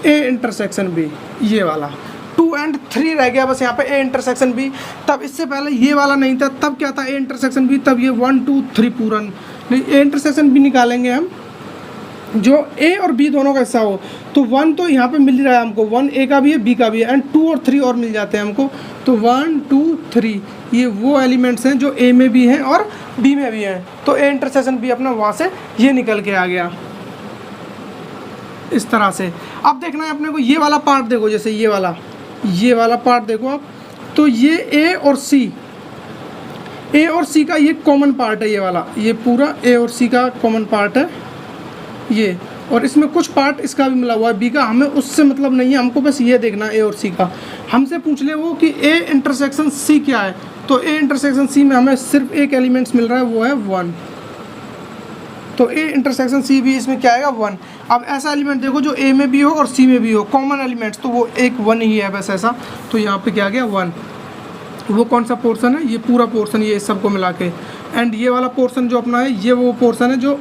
ए इंटरसेक्शन बी। ये वाला 2 एंड 3 रह गया बस यहाँ पे ए इंटरसेक्शन बी। तब इससे पहले ये वाला नहीं था, तब क्या था? A intersection B. तब ये 1 2 3 पूरा नहीं, ए इंटरसेक्शन बी निकालेंगे हम जो ए और बी दोनों का हिस्सा हो। तो 1 तो यहाँ पे मिल रहा है हमको, 1 ए का भी है, बी का भी है, एंड 2 और 3 और मिल जाते हैं हमको। तो 1 2 3 ये वो एलिमेंट्स हैं जो ए में भी हैं और बी में भी हैं। तो ए इंटरसेक्शन बी अपना वहाँ से ये निकल के आ गया इस तरह से। अब देखना है अपने को ये वाला पार्ट, देखो जैसे ये वाला पार्ट देखो आप, तो ये ए और सी का ये कॉमन पार्ट है। ये वाला, ये पूरा ए और सी का कॉमन पार्ट है ये, और इसमें कुछ पार्ट इसका भी मिला हुआ है बी का। हमें उससे मतलब नहीं है, हमको बस ये देखना है ए और सी का। हमसे पूछ ले वो कि ए इंटरसेक्शन सी क्या है, तो ए इंटरसेक्शन सी में हमें सिर्फ एक एलिमेंट्स मिल रहा है, वो है 1। तो ए इंटरसेक्शन सी भी इसमें क्या आएगा? 1। अब ऐसा एलिमेंट देखो जो ए में भी हो और सी में भी हो, कॉमन एलिमेंट्स, तो वो एक 1 ही है बस ऐसा। तो यहाँ पे क्या गया? 1। वो कौन सा पोर्शन है? ये पूरा पोर्शन, ये सबको मिला के। एंड ये वाला पोर्शन जो अपना है, ये वो पोर्शन है जो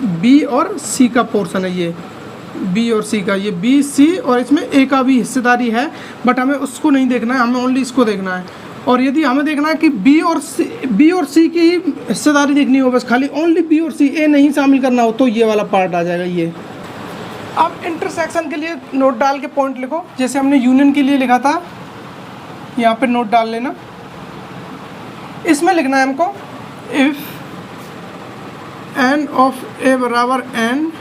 बी और सी का पोर्शन है। ये बी और सी का, ये बी सी और इसमें ए का भी हिस्सेदारी है, बट हमें उसको नहीं देखना है, हमें ओनली इसको देखना है। और यदि हमें देखना है कि बी और सी की ही हिस्सेदारी देखनी हो, बस खाली ओनली बी और सी, ए नहीं शामिल करना हो, तो ये वाला पार्ट आ जाएगा ये। अब इंटरसेक्शन के लिए नोट डाल के पॉइंट लिखो, जैसे हमने यूनियन के लिए लिखा था, यहाँ पे नोट डाल लेना। इसमें लिखना है हमको इफ़ एन ऑफ ए बराबर एन,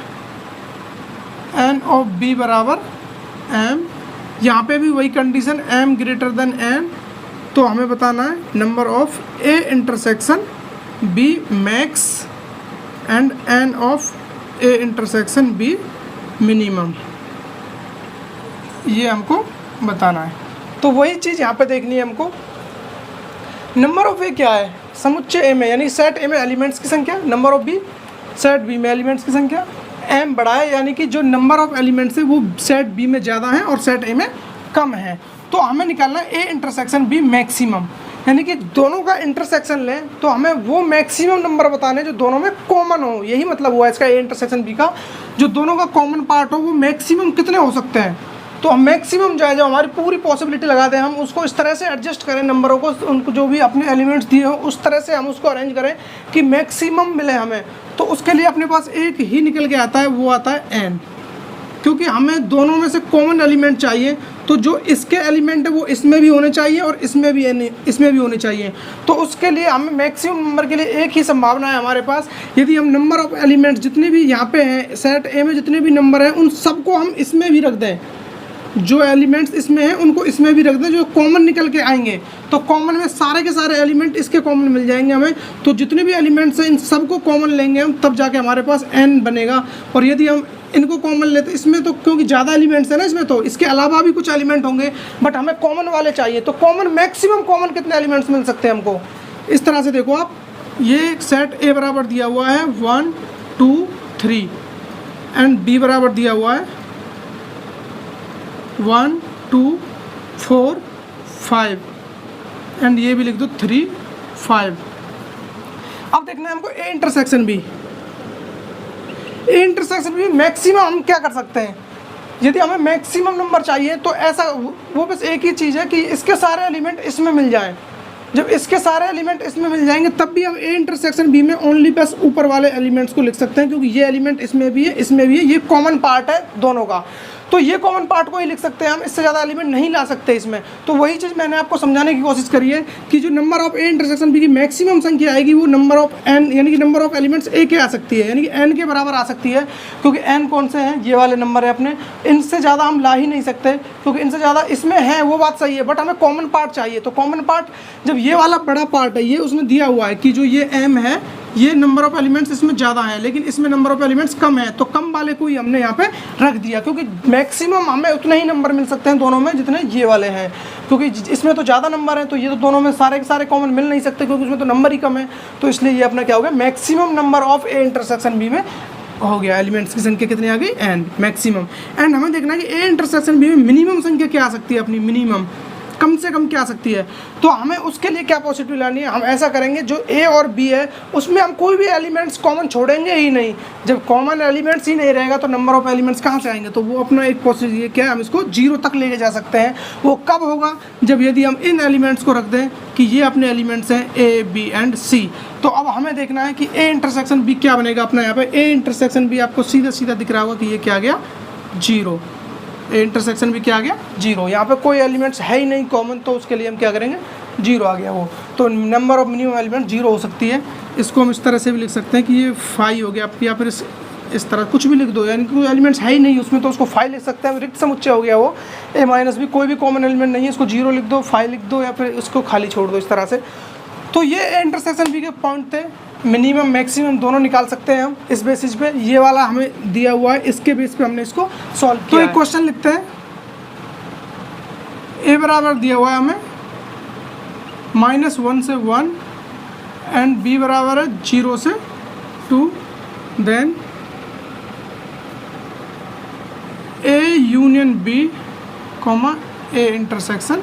एन ऑफ बी बराबर एम, यहाँ पे भी वही condition m greater than n, तो हमें बताना है number of A intersection B max and n of A intersection B minimum, ये हमको बताना है। तो वही चीज़ यहाँ पे देखनी है हमको। नंबर ऑफ ए क्या है, समुच्चय ए में यानी सेट ए में एलिमेंट्स की संख्या, number of B set B में एलिमेंट्स की संख्या, एम बड़ा है यानी कि जो नंबर ऑफ एलिमेंट्स है वो सेट बी में ज़्यादा है और सेट ए में कम है। तो हमें निकालना है ए इंटरसेक्शन बी मैक्सिमम, यानी कि दोनों का इंटरसेक्शन लें तो हमें वो मैक्सिमम नंबर बताने जो दोनों में कॉमन हो, यही मतलब हुआ इसका ए इंटरसेक्शन बी का, जो दोनों का कॉमन पार्ट हो वो मैक्सिमम कितने हो सकते हैं। तो हम मैक्सिमम जो है, जो हमारी पूरी पॉसिबिलिटी लगा दें, हम उसको इस तरह से एडजस्ट करें नंबरों को, उनको जो भी अपने एलिमेंट्स दिए हो उस तरह से हम उसको अरेंज करें कि मैक्सिमम मिले हमें। तो उसके लिए अपने पास एक ही निकल के आता है, वो आता है n, क्योंकि हमें दोनों में से कॉमन एलिमेंट चाहिए। तो जो इसके एलिमेंट है वो इसमें भी होने चाहिए और इसमें भी होने चाहिए। तो उसके लिए हमें मैक्सिमम नंबर के लिए एक ही संभावना है हमारे पास। यदि हम नंबर ऑफ एलिमेंट्स जितने भी यहाँ पे हैं सेट ए में, जितने भी नंबर हैं उन सबको हम इसमें भी रख दें, जो एलिमेंट्स इसमें हैं उनको इसमें भी रख दें, जो कॉमन निकल के आएंगे तो कॉमन में सारे के सारे एलिमेंट इसके कॉमन मिल जाएंगे हमें। तो जितने भी एलिमेंट्स हैं इन सबको कॉमन लेंगे हम, तब जाके हमारे पास n बनेगा। और यदि हम इनको कॉमन लेते इसमें, तो क्योंकि ज़्यादा एलिमेंट्स हैं ना इसमें, तो इसके अलावा भी कुछ एलिमेंट होंगे बट हमें कॉमन वाले चाहिए। तो कॉमन मैक्सिमम कॉमन कितने एलिमेंट्स मिल सकते हैं हमको, इस तरह से देखो आप, ये सेट ए बराबर दिया हुआ है 1 2 3 एंड बी बराबर दिया हुआ है 1 2 4 5 एंड ये भी लिख दो 3 5। अब देखना है हमको A intersection B. A intersection B maximum हम क्या कर सकते हैं, यदि हमें मैक्सिमम नंबर चाहिए तो ऐसा वो बस एक ही चीज़ है कि इसके सारे एलिमेंट इसमें मिल जाएं। जब इसके सारे एलिमेंट इसमें मिल जाएंगे तब भी हम ए इंटरसेक्शन बी में ओनली बस ऊपर वाले एलिमेंट्स को लिख सकते हैं, क्योंकि ये एलिमेंट इसमें भी है इसमें भी है, ये कॉमन पार्ट है दोनों का। तो ये कॉमन पार्ट को ही लिख सकते हैं हम, इससे ज़्यादा एलिमेंट नहीं ला सकते इसमें। तो वही चीज़ मैंने आपको समझाने की कोशिश करी है कि जो number of A intersection B की मैक्सिमम संख्या आएगी वो नंबर ऑफ एन यानी कि नंबर ऑफ एलिमेंट्स ए के आ सकती है, यानी कि एन के बराबर आ सकती है, क्योंकि एन कौन से हैं, ये वाले नंबर है अपने, इनसे ज़्यादा हम ला ही नहीं सकते, क्योंकि इनसे ज़्यादा इसमें है वो बात सही है, बट हमें कॉमन पार्ट चाहिए। तो कॉमन पार्ट जब ये वाला बड़ा पार्ट है, ये उसमें दिया हुआ है कि जो ये एम है, ये नंबर ऑफ एलिमेंट्स इसमें ज़्यादा है लेकिन इसमें नंबर ऑफ एलिमेंट्स कम है, तो कम वाले को ही हमने यहाँ पे रख दिया, क्योंकि मैक्सिमम हमें उतने ही नंबर मिल सकते हैं दोनों में जितने ये वाले हैं, क्योंकि इसमें तो ज़्यादा नंबर हैं, तो ये तो दोनों में सारे के सारे कॉमन मिल नहीं सकते क्योंकि उसमें तो नंबर ही कम है। तो इसलिए ये अपना क्या हो गया, maximum number of A intersection B में हो गया। एलिमेंट्स की संख्या कितनी आ गई, एन मैक्सिमम। एंड हमें देखना है कि ए इंटरसेक्शन बी में मिनिमम संख्या क्या आ सकती है, अपनी मिनिमम कम से कम क्या आ सकती है। तो हमें उसके लिए क्या पॉसिबिलिटी लानी है, हम ऐसा करेंगे जो ए और बी है उसमें हम कोई भी एलिमेंट्स कॉमन छोड़ेंगे ही नहीं। जब कॉमन एलिमेंट्स ही नहीं रहेगा तो नंबर ऑफ एलिमेंट्स कहाँ से आएंगे, तो वो अपना एक पॉसिबिलिटी क्या है, हम इसको 0 तक लेके जा सकते हैं। वो कब होगा, जब यदि हम इन एलिमेंट्स को रख दें कि ये अपने एलिमेंट्स हैं ए बी एंड सी। तो अब हमें देखना है कि ए इंटरसेक्शन बी क्या बनेगा अपना। यहाँ पे ए इंटरसेक्शन बी आपको सीधा सीधा दिख रहा होगा कि ये क्या आ गया, 0। ए इंटरसेक्शन भी क्या आ गया, 0। यहाँ पे कोई एलिमेंट्स है ही नहीं कॉमन, तो उसके लिए हम क्या करेंगे, 0 आ गया वो। तो नंबर ऑफ मिनिमम एलिमेंट 0 हो सकती है। इसको हम इस तरह से भी लिख सकते हैं कि ये 5 हो गया, या फिर इस तरह कुछ भी लिख दो, यानी कोई एलिमेंट्स है ही नहीं उसमें तो उसको 5 लिख सकते हैं, रिक्त समुच्चय हो गया वो। ए माइनस भी कोई भी कॉमन एलिमेंट नहीं है, इसको 0 लिख दो, 5 लिख दो, या फिर इसको खाली छोड़ दो इस तरह से। तो ये इंटरसेक्शन बी के पॉइंट थे, मिनिमम मैक्सिमम दोनों निकाल सकते हैं हम इस बेसिस पे। ये वाला हमें दिया हुआ है, इसके बेस पे हमने इसको सॉल्व किया। तो एक क्वेश्चन लिखते हैं, ए बराबर दिया हुआ है हमें -1 से 1 एंड बी बराबर है 0 से 2, then A union B comma A intersection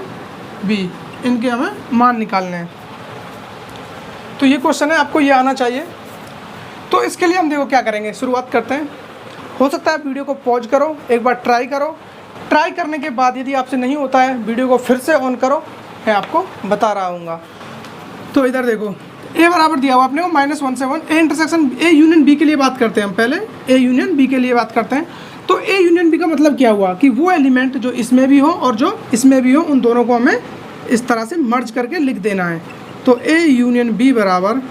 B, इनके हमें मान निकालने हैं। तो ये क्वेश्चन है, आपको ये आना चाहिए। तो इसके लिए हम देखो क्या करेंगे, शुरुआत करते हैं। हो सकता है वीडियो को पॉज करो, एक बार ट्राई करो, ट्राई करने के बाद यदि आपसे नहीं होता है वीडियो को फिर से ऑन करो, मैं आपको बता रहा हूँगा। तो इधर देखो, ए बराबर दिया हुआ आपने को -1 से 1, A intersection A union B के लिए बात करते हैं हम, पहले ए यूनियन बी के लिए बात करते हैं। तो ए यूनियन बी का मतलब क्या हुआ कि वो एलिमेंट जो इसमें भी हो और जो इसमें भी हो, उन दोनों को हमें इस तरह से मर्ज करके लिख देना है। तो ए यूनियन बी बराबर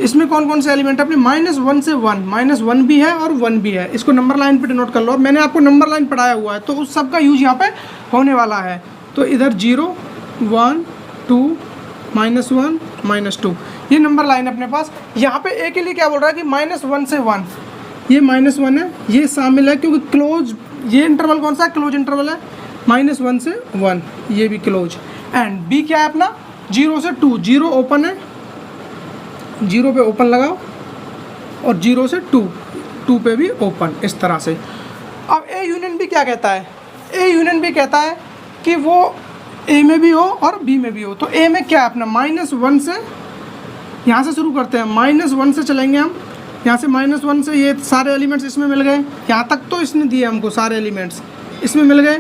इसमें कौन कौन से एलिमेंट है अपने -1 से 1, -1 भी है और 1 भी है, इसको नंबर लाइन पे डिनोट कर लो। मैंने आपको नंबर लाइन पढ़ाया हुआ है तो उस सब का यूज यहाँ पे होने वाला है। तो इधर 0 1 2 -1 -2 ये नंबर लाइन अपने पास। यहाँ पे ए के लिए क्या बोल रहा है कि -1 से 1, ये -1 है, ये शामिल है क्योंकि क्लोज, ये इंटरवल कौन सा है, क्लोज इंटरवल है। -1 से 1 ये भी क्लोज। एंड बी क्या है अपना 0 से 2, 0 ओपन है, 0 पे ओपन लगाओ और 0 से 2, 2 पे भी ओपन, इस तरह से। अब ए यूनियन बी क्या कहता है, ए यूनियन बी कहता है कि वो ए में भी हो और बी में भी हो। तो ए में क्या है अपना -1 से, यहाँ से शुरू करते हैं, -1 से चलेंगे हम, यहाँ से -1 से ये सारे एलिमेंट्स इसमें मिल गए, यहाँ तक तो इसने दिए हमको सारे एलिमेंट्स इसमें मिल गए।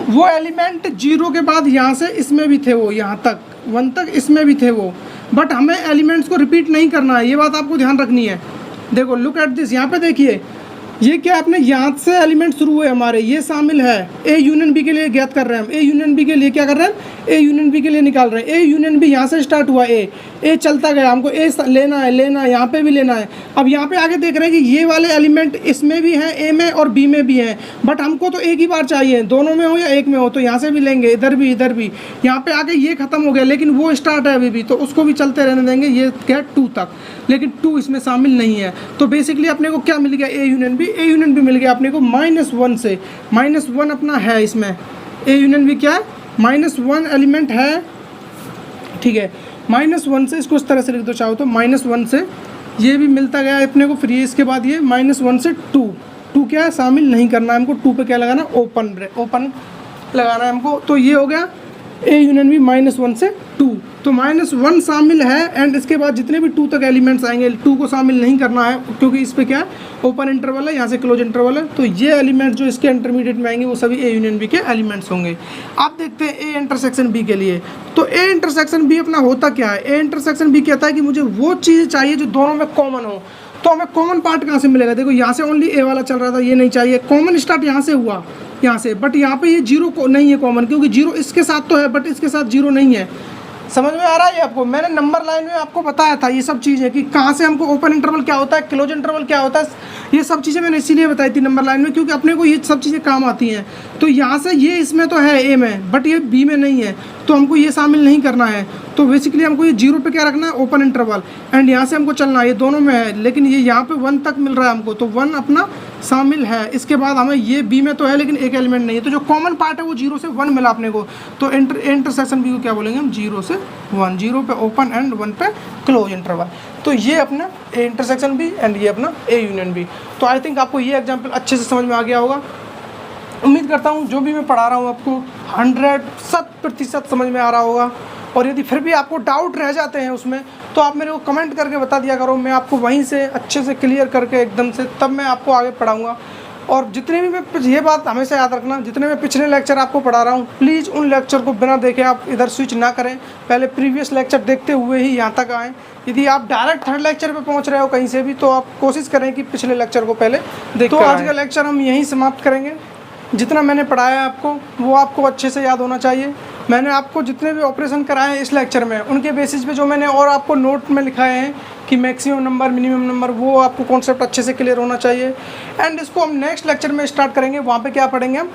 वो एलिमेंट 0 के बाद यहाँ से इसमें भी थे, वो यहाँ तक 1 तक इसमें भी थे वो, बट हमें एलिमेंट्स को रिपीट नहीं करना है, ये बात आपको ध्यान रखनी है। देखो लुक एट दिस, यहाँ पे देखिए ये क्या अपने यहाँ से एलिमेंट शुरू हुए हमारे, ये शामिल है। ए यूनियन बी के लिए ज्ञात कर रहे हैं हम, ए यूनियन बी के लिए क्या कर रहे हैं, ए यूनियन बी के लिए निकाल रहे हैं। ए यूनियन बी यहाँ से स्टार्ट हुआ, ए चलता गया, हमको ए लेना है, यहाँ पे भी लेना है। अब यहाँ पे आगे देख रहे हैं कि ये वाले एलिमेंट इसमें भी हैं, ए में और बी में भी हैं, बट हमको तो एक ही बार चाहिए, दोनों में हो या एक में हो, तो यहाँ से भी लेंगे, इधर भी इधर भी। यहाँ पे आगे ये खत्म हो गया लेकिन वो स्टार्ट है अभी भी, तो उसको भी चलते रहने देंगे, ये क्या 2 तक, लेकिन 2 इसमें शामिल नहीं है। तो बेसिकली अपने को क्या मिल गया, ए यूनियन बी मिल गया अपने को -1 से। -1 अपना है इसमें, ए यूनियन बी क्या है, -1 एलिमेंट है, ठीक है। -1 से इसको इस तरह से लिख दो चाहो तो, -1 से ये भी मिलता गया अपने को, फिर ये इसके बाद ये -1 से 2 क्या है, शामिल नहीं करना है हमको, 2 पे क्या लगाना, ओपन लगाना है हमको। तो ये हो गया ए यूनियन बी -1 से 2, तो -1 शामिल है। एंड इसके बाद जितने भी 2 तक एलिमेंट्स आएंगे 2 को शामिल नहीं करना है क्योंकि इस पे क्या है, ओपन इंटरवल है, यहाँ से क्लोज इंटरवल है। तो ये एलिमेंट जो इसके इंटरमीडिएट में आएंगे वो सभी ए यूनियन बी के एलिमेंट्स होंगे। आप देखते हैं ए इंटरसेक्शन बी के लिए, तो ए इंटरसेक्शन बी अपना होता क्या है, ए इंटरसेक्शन बी कहता है कि मुझे वो चीज़ चाहिए जो दोनों में कॉमन हो। तो हमें कॉमन पार्ट कहाँ से मिलेगा, देखो यहाँ से ओनली ए वाला चल रहा था, ये नहीं चाहिए, कॉमन स्टार्ट यहाँ से हुआ, यहाँ से, बट यहाँ पे ये 0 को नहीं है कॉमन, क्योंकि 0 इसके साथ तो है बट इसके साथ 0 नहीं है। समझ में आ रहा है आपको, मैंने नंबर लाइन में आपको बताया था ये सब चीज़ें कि कहाँ से हमको ओपन इंटरवल क्या होता है, क्लोज इंटरवल क्या होता है, ये सब चीज़ें मैंने इसीलिए बताई थी नंबर लाइन में क्योंकि अपने को ये सब चीज़ें काम आती हैं। तो यहाँ से ये इसमें तो है ए में बट ये बी में नहीं है, तो हमको ये शामिल नहीं करना है। तो बेसिकली हमको ये 0 पे क्या रखना है, ओपन इंटरवल, एंड यहाँ से हमको चलना है, ये दोनों में है लेकिन ये यहाँ पे 1 तक मिल रहा है हमको, तो 1 अपना शामिल है। इसके बाद हमें ये बी में तो है लेकिन एक एलिमेंट नहीं है, तो जो कॉमन पार्ट है वो 0 से 1 मिला अपने को। तो इंटरसेक्शन बी को क्या बोलेंगे हम, 0 से 1, 0 पे ओपन एंड 1 पे क्लोज इंटरवल। तो ये अपना ए इंटरसेक्शन बी एंड ये अपना ए यूनियन बी। तो आई थिंक आपको ये एग्जाम्पल अच्छे से समझ में आ गया होगा। उम्मीद करता हूँ जो भी मैं पढ़ा रहा हूँ आपको 100% समझ में आ रहा होगा, और यदि फिर भी आपको डाउट रह जाते हैं उसमें तो आप मेरे को कमेंट करके बता दिया करो, मैं आपको वहीं से अच्छे से क्लियर करके एकदम से तब मैं आपको आगे पढ़ाऊँगा। और जितने भी मैं, ये बात हमेशा याद रखना, जितने मैं पिछले लेक्चर आपको पढ़ा रहा हूँ प्लीज़ उन लेक्चर को बिना देखे आप इधर स्विच ना करें, पहले प्रीवियस लेक्चर देखते हुए ही यहाँ तक आएँ। यदि आप डायरेक्ट 3rd लेक्चर पे पहुँच रहे हो कहीं से भी तो आप कोशिश करें कि पिछले लेक्चर को पहले देख। तो आज का लेक्चर हम यहीं समाप्त करेंगे। जितना मैंने पढ़ाया आपको वो आपको अच्छे से याद होना चाहिए। मैंने आपको जितने भी ऑपरेशन कराए हैं इस लेक्चर में उनके बेसिस पे जो मैंने और आपको नोट में लिखाए हैं कि मैक्सिमम नंबर, मिनिमम नंबर, वो आपको कॉन्सेप्ट अच्छे से क्लियर होना चाहिए। एंड इसको हम नेक्स्ट लेक्चर में स्टार्ट करेंगे। वहाँ पे क्या पढ़ेंगे हम,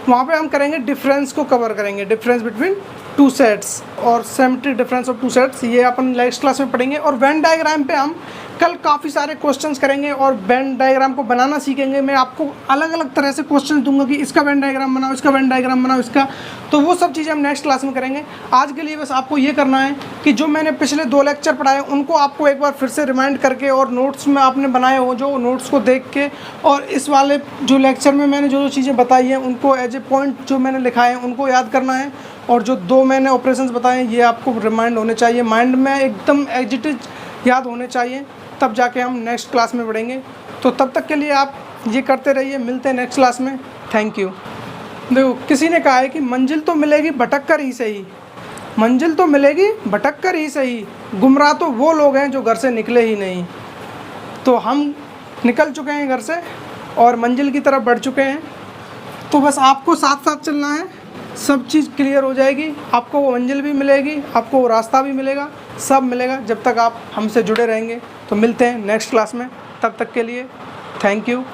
वहाँ पे हम करेंगे डिफरेंस को कवर करेंगे, डिफरेंस बिटवीन 2 सेट्स और सिमेट्रिक डिफरेंस ऑफ 2 सेट्स, ये अपन नेक्स्ट क्लास में पढ़ेंगे। और वेन डायग्राम पे हम कल काफ़ी सारे क्वेश्चंस करेंगे और वेन डायग्राम को बनाना सीखेंगे। मैं आपको अलग अलग तरह से क्वेश्चन दूंगा कि इसका वेन डायग्राम बनाओ, इसका वेन डायग्राम बनाओ, इसका, तो वो सब चीज़ें हम नेक्स्ट क्लास में करेंगे। आज के लिए बस आपको ये करना है कि जो मैंने पिछले 2 लेक्चर पढ़ाए उनको आपको एक बार फिर से रिमाइंड करके और नोट्स में आपने बनाए हो जो नोट्स को देख के, और इस वाले जो लेक्चर में मैंने जो चीज़ें बताई हैं उनको एज ए पॉइंट जो मैंने लिखाए हैं उनको याद करना है। और जो 2 मैंने ऑपरेशंस बताए ये आपको रिमाइंड होने चाहिए, माइंड में एकदम एज इट इज याद होने चाहिए, तब जाके हम नेक्स्ट क्लास में बढ़ेंगे। तो तब तक के लिए आप ये करते रहिए, मिलते हैं नेक्स्ट क्लास में। Thank you. देखो किसी ने कहा है कि मंजिल तो मिलेगी भटक कर ही सही, मंजिल तो मिलेगी भटक कर ही सही, गुमराह तो वो लोग हैं जो घर से निकले ही नहीं। तो हम निकल चुके हैं घर से और मंजिल की तरफ बढ़ चुके हैं, तो बस आपको साथ साथ चलना है सब चीज़ क्लियर हो जाएगी, आपको वो मंजिल भी मिलेगी, आपको वो रास्ता भी मिलेगा, सब मिलेगा जब तक आप हमसे जुड़े रहेंगे। तो मिलते हैं नेक्स्ट क्लास में, तब तक के लिए थैंक यू।